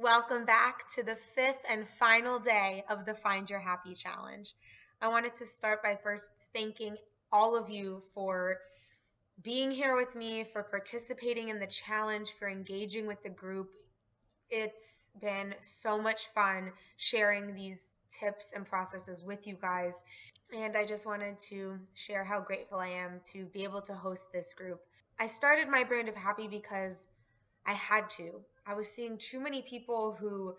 Welcome back to the fifth and final day of the Find Your Happy Challenge. I wanted to start by first thanking all of you for being here with me, for participating in the challenge, for engaging with the group. It's been so much fun sharing these tips and processes with you guys. And I just wanted to share how grateful I am to be able to host this group. I started my brand of happy because I had to. I was seeing too many people who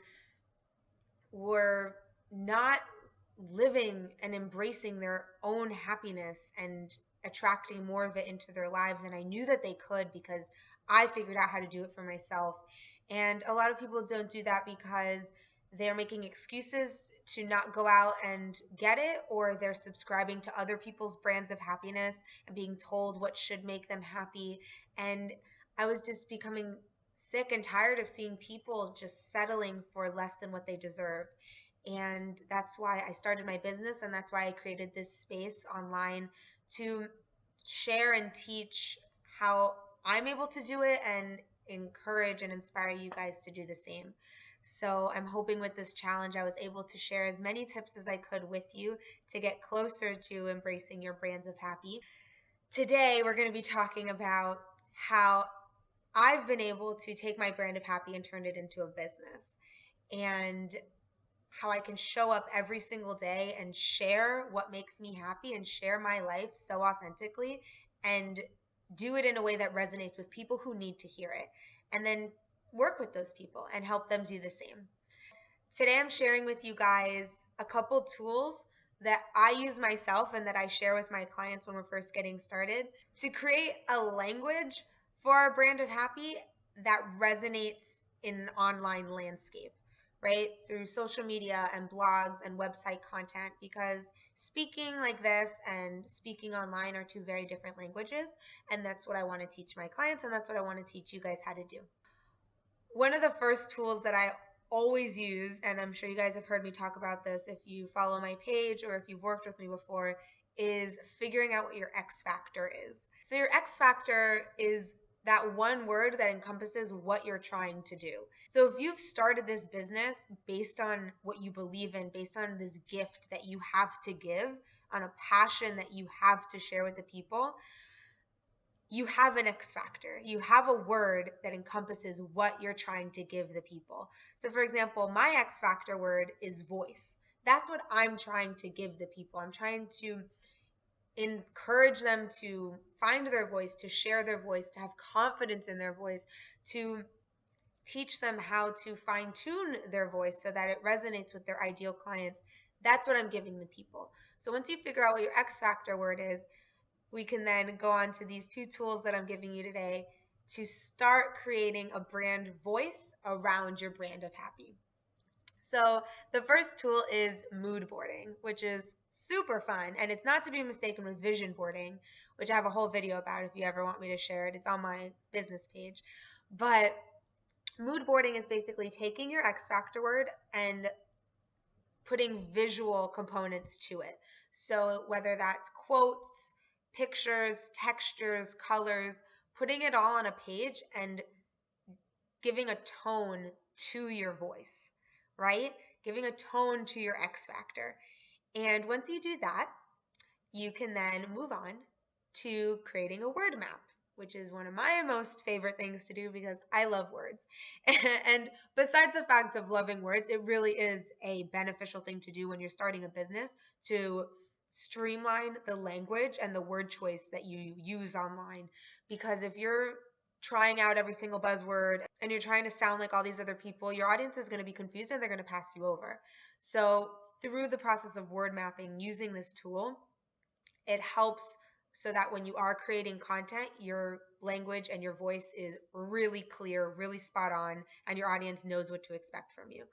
were not living and embracing their own happiness and attracting more of it into their lives. And I knew that they could because I figured out how to do it for myself. And a lot of people don't do that because they're making excuses to not go out and get it, or they're subscribing to other people's brands of happiness and being told what should make them happy. And I was just becoming sick and tired of seeing people just settling for less than what they deserve. And that's why I started my business, and that's why I created this space online to share and teach how I'm able to do it and encourage and inspire you guys to do the same. So I'm hoping with this challenge I was able to share as many tips as I could with you to get closer to embracing your brands of happy. Today we're going to be talking about how I've been able to take my brand of happy and turn it into a business, and how I can show up every single day and share what makes me happy and share my life so authentically and do it in a way that resonates with people who need to hear it, and then work with those people and help them do the same. Today I'm sharing with you guys a couple tools that I use myself and that I share with my clients when we're first getting started to create a language for our brand of happy that resonates in an online landscape, right? Through social media and blogs and website content, because speaking like this and speaking online are two very different languages, and that's what I want to teach my clients, and that's what I want to teach you guys how to do. One of the first tools that I always use, and I'm sure you guys have heard me talk about this if you follow my page or if you've worked with me before, is figuring out what your X factor is. So your X factor is that one word that encompasses what you're trying to do. So if you've started this business based on what you believe in, based on this gift that you have to give, on a passion that you have to share with the people, you have an X factor. You have a word that encompasses what you're trying to give the people. So for example, my X factor word is voice. That's what I'm trying to give the people. I'm trying to encourage them to find their voice, to share their voice, to have confidence in their voice, to teach them how to fine tune their voice so that it resonates with their ideal clients. That's what I'm giving the people. So once you figure out what your X factor word is, we can then go on to these two tools that I'm giving you today to start creating a brand voice around your brand of happy. So the first tool is mood boarding, which is super fun, and it's not to be mistaken with vision boarding, which I have a whole video about if you ever want me to share it. It's on my business page. But mood boarding is basically taking your X factor word and putting visual components to it. So whether that's quotes, pictures, textures, colors, putting it all on a page and giving a tone to your voice, right? Giving a tone to your X factor. And once you do that, you can then move on to creating a word map, which is one of my most favorite things to do because I love words. And besides the fact of loving words, it really is a beneficial thing to do when you're starting a business to streamline the language and the word choice that you use online. Because if you're trying out every single buzzword and you're trying to sound like all these other people, your audience is going to be confused and they're going to pass you over. So through the process of word mapping, using this tool, it helps so that when you are creating content, your language and your voice is really clear, really spot on, and your audience knows what to expect from you.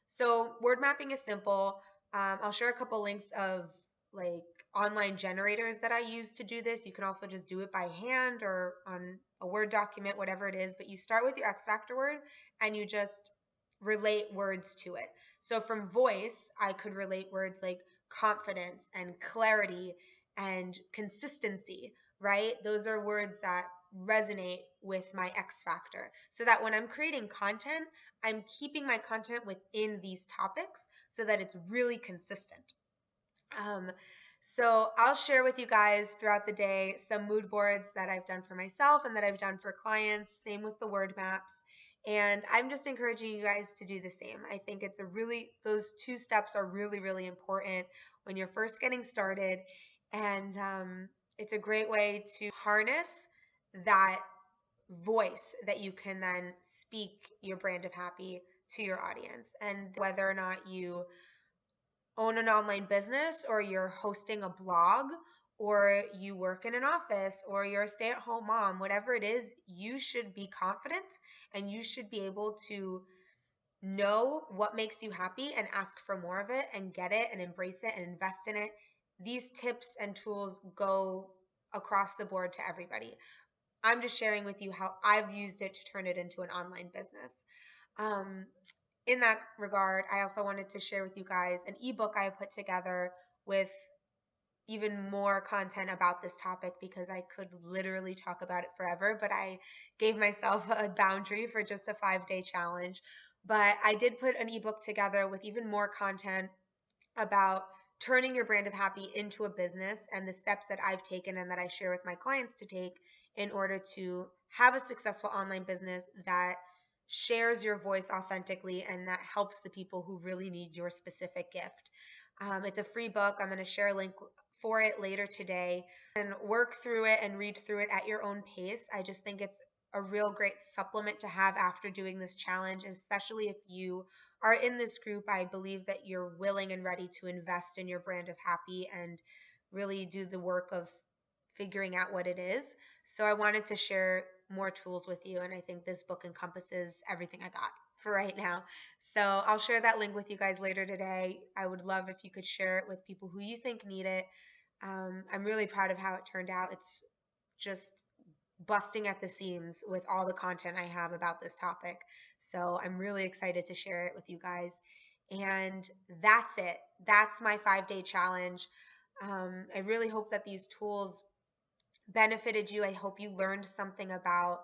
So word mapping is simple. I'll share a couple links of like online generators that I use to do this. You can also just do it by hand or on a Word document, whatever it is. But you start with your X factor word and you just relate words to it. So from voice, I could relate words like confidence and clarity and consistency, right? Those are words that resonate with my X factor, so that when I'm creating content, I'm keeping my content within these topics so that it's really consistent. Um, so I'll share with you guys throughout the day some mood boards that I've done for myself and that I've done for clients. Same with the word maps. And I'm just encouraging you guys to do the same. I think those two steps are really, really important when you're first getting started. And it's a great way to harness that voice that you can then speak your brand of happy to your audience. And whether or not you own an online business, or you're hosting a blog, or you work in an office, or you're a stay-at-home mom, whatever it is, you should be confident and you should be able to know what makes you happy and ask for more of it and get it and embrace it and invest in it. These tips and tools go across the board to everybody. I'm just sharing with you how I've used it to turn it into an online business. Um, in that regard, I also wanted to share with you guys an ebook I put together with even more content about this topic, because I could literally talk about it forever, but I gave myself a boundary for just a 5-day challenge. But I did put an ebook together with even more content about turning your brand of happy into a business, and the steps that I've taken and that I share with my clients to take in order to have a successful online business that shares your voice authentically and that helps the people who really need your specific gift. It's a free book. I'm going to share a link for it later today, and work through it and read through it at your own pace. I just think it's a real great supplement to have after doing this challenge, especially if you are in this group. I believe that you're willing and ready to invest in your brand of happy and really do the work of figuring out what it is. So I wanted to share more tools with you, and I think this book encompasses everything I got for right now. So I'll share that link with you guys later today. I would love if you could share it with people who you think need it. I'm really proud of how it turned out. It's just busting at the seams with all the content I have about this topic. So I'm really excited to share it with you guys. And that's it. That's my 5-day challenge. I really hope that these tools benefited you. I hope you learned something about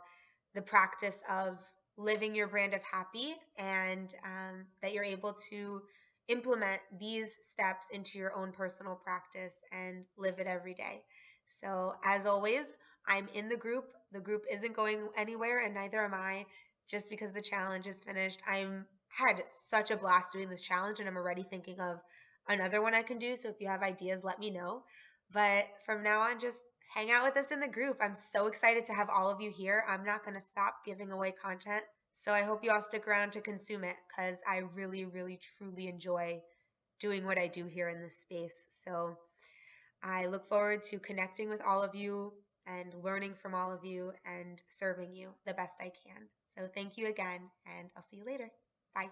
the practice of living your brand of happy, and that you're able to implement these steps into your own personal practice and live it every day. So, as always, I'm in the group. The group isn't going anywhere, and neither am I, just because the challenge is finished. I'm had such a blast doing this challenge, and I'm already thinking of another one I can do. So if you have ideas, let me know. But from now on, just hang out with us in the group. I'm so excited to have all of you here. I'm not going to stop giving away content. So I hope you all stick around to consume it, because I really, really, truly enjoy doing what I do here in this space. So I look forward to connecting with all of you and learning from all of you and serving you the best I can. So thank you again, and I'll see you later. Bye.